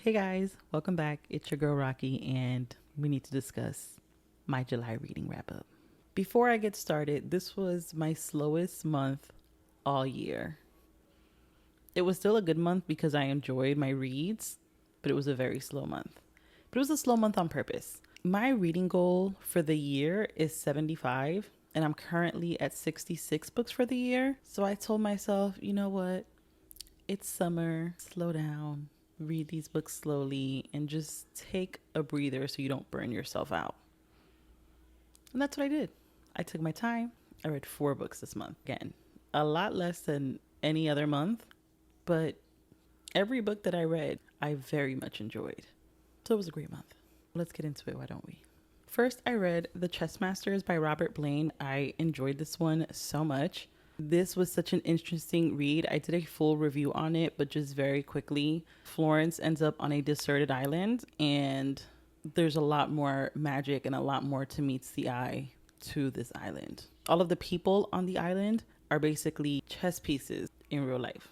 Hey guys, welcome back. It's your girl Rocky, and we need to discuss my July reading wrap up. Before I get started, this was my slowest month all year. It was still a good month because I enjoyed my reads, but it was a very slow month. But it was a slow month on purpose. My reading goal for the year is 75, and I'm currently at 66 books for the year. So I told myself, you know what? It's summer, slow down, read these books slowly, and just take a breather so you don't burn yourself out. And that's what I did. I took my time. I read 4 books this month. Again, a lot less than any other month, but every book that I read, I very much enjoyed. So it was a great month. Let's get into it, why don't we? First, I read The Chess Masters by Robert Blaine. I enjoyed this one so much. This was such an interesting read. I did a full review on it, but just very quickly. Florence ends up on a deserted island, and there's a lot more magic and a lot more to meets the eye to this island. All of the people on the island are basically chess pieces in real life.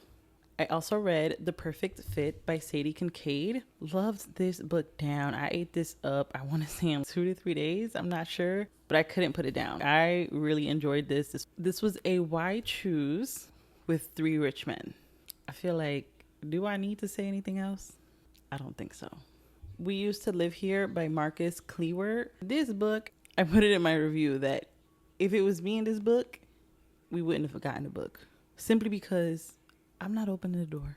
I also read The Perfect Fit by Sadie Kincaid. Loved this book down. I ate this up, I want to say in 2 to 3 days. I'm not sure, but I couldn't put it down. I really enjoyed this. This was a why choose with 3 rich men. I feel like, do I need to say anything else? I don't think so. We Used to Live Here by Marcus Kliewer. This book, I put it in my review that if it was me in this book, we wouldn't have gotten the book. Simply because I'm not opening the door.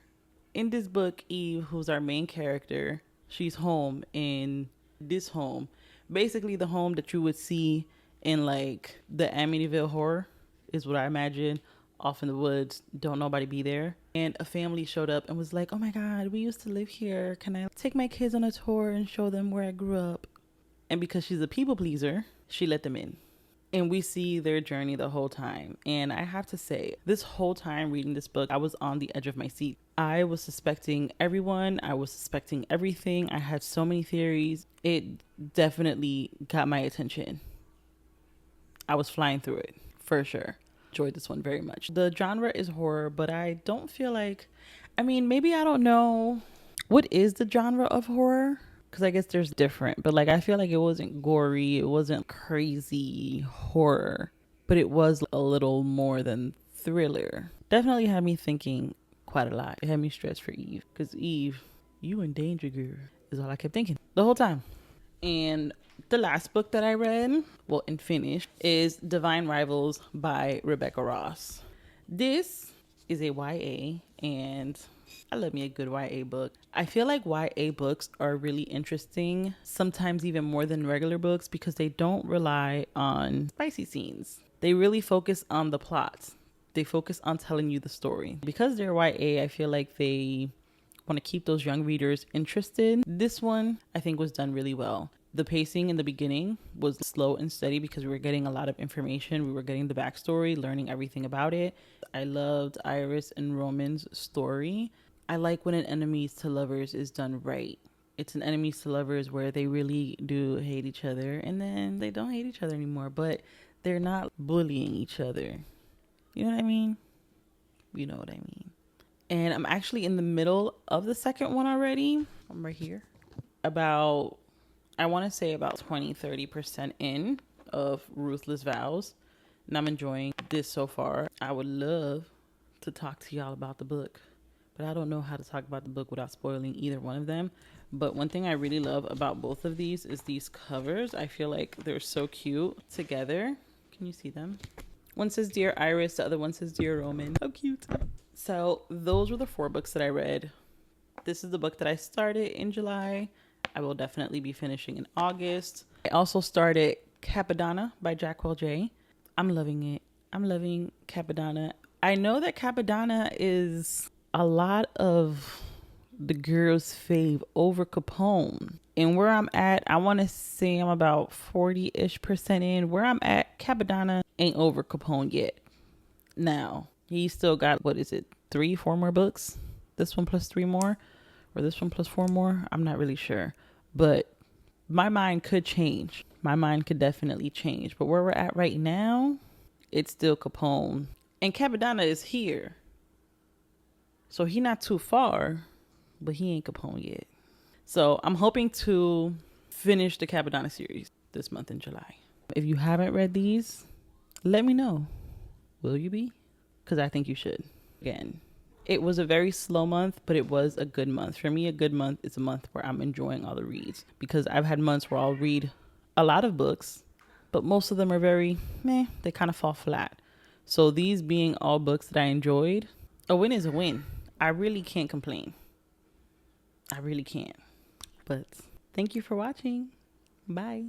In this book, Eve, who's our main character, she's home in this home. Basically the home that you would see in like the Amityville horror is what I imagine. Off in the woods, don't nobody be there. And a family showed up and was like, oh my God, we used to live here. Can I take my kids on a tour and show them where I grew up? And because she's a people pleaser, she let them in. And we see their journey the whole time. And I have to say, this whole time reading this book, I was on the edge of my seat. I was suspecting everyone. I was suspecting everything. I had so many theories. It definitely got my attention. I was flying through it, for sure. Enjoyed this one very much. The genre is horror, but I don't feel like, maybe I don't know. What is the genre of horror? Because I guess there's different, but like I feel like it wasn't gory, it wasn't crazy horror, but it was a little more than thriller. Definitely had me thinking quite a lot. It had me stressed for Eve, because Eve, you in danger, girl, is all I kept thinking the whole time. And the last book that I read, and finished, is Divine Rivals by Rebecca Ross. This is a YA, and I love me a good YA book. I feel like YA books are really interesting, sometimes even more than regular books, because they don't rely on spicy scenes. They really focus on the plots. They focus on telling you the story. Because they're YA, I feel like they want to keep those young readers interested. This one, I think, was done really well. The pacing in the beginning was slow and steady because we were getting a lot of information. We were getting the backstory, learning everything about it. I loved Iris and Roman's story. I like when an enemies to lovers is done right. It's an enemies to lovers where they really do hate each other and then they don't hate each other anymore, but they're not bullying each other. You know what I mean? You know what I mean. And I'm actually in the middle of the second one already. I'm right here. I want to say about 20-30% in of Ruthless Vows. And I'm enjoying this so far. I would love to talk to y'all about the book, but I don't know how to talk about the book without spoiling either one of them. But one thing I really love about both of these is these covers. I feel like they're so cute together. Can you see them? One says Dear Iris, the other one says Dear Roman. How cute. So those were the 4 books that I read. This is the book that I started in July. I will definitely be finishing in August. I also started Cappadonna by Jahquel J. I'm loving it. I'm loving Cappadonna. I know that Cappadonna is a lot of the girls' fave over Capone. And where I'm at, I want to say I'm about 40-ish% in. Where I'm at, Cappadonna ain't over Capone yet. Now, he's still got, 3-4 more books? This one plus 3 more? Or this one plus 4 more? I'm not really sure. But my mind could change. My mind could definitely change. But where we're at right now, it's still Capone. And Cappadonna is here. So he not too far, but he ain't Capone yet. So I'm hoping to finish the Cappadonna series this month in July. If you haven't read these, let me know. Will you be? Because I think you should. Again, it was a very slow month, but it was a good month. For me, a good month is a month where I'm enjoying all the reads, because I've had months where I'll read a lot of books, but most of them are very meh. They kind of fall flat. So these being all books that I enjoyed, a win is a win. I really can't complain. I really can't. But thank you for watching. Bye.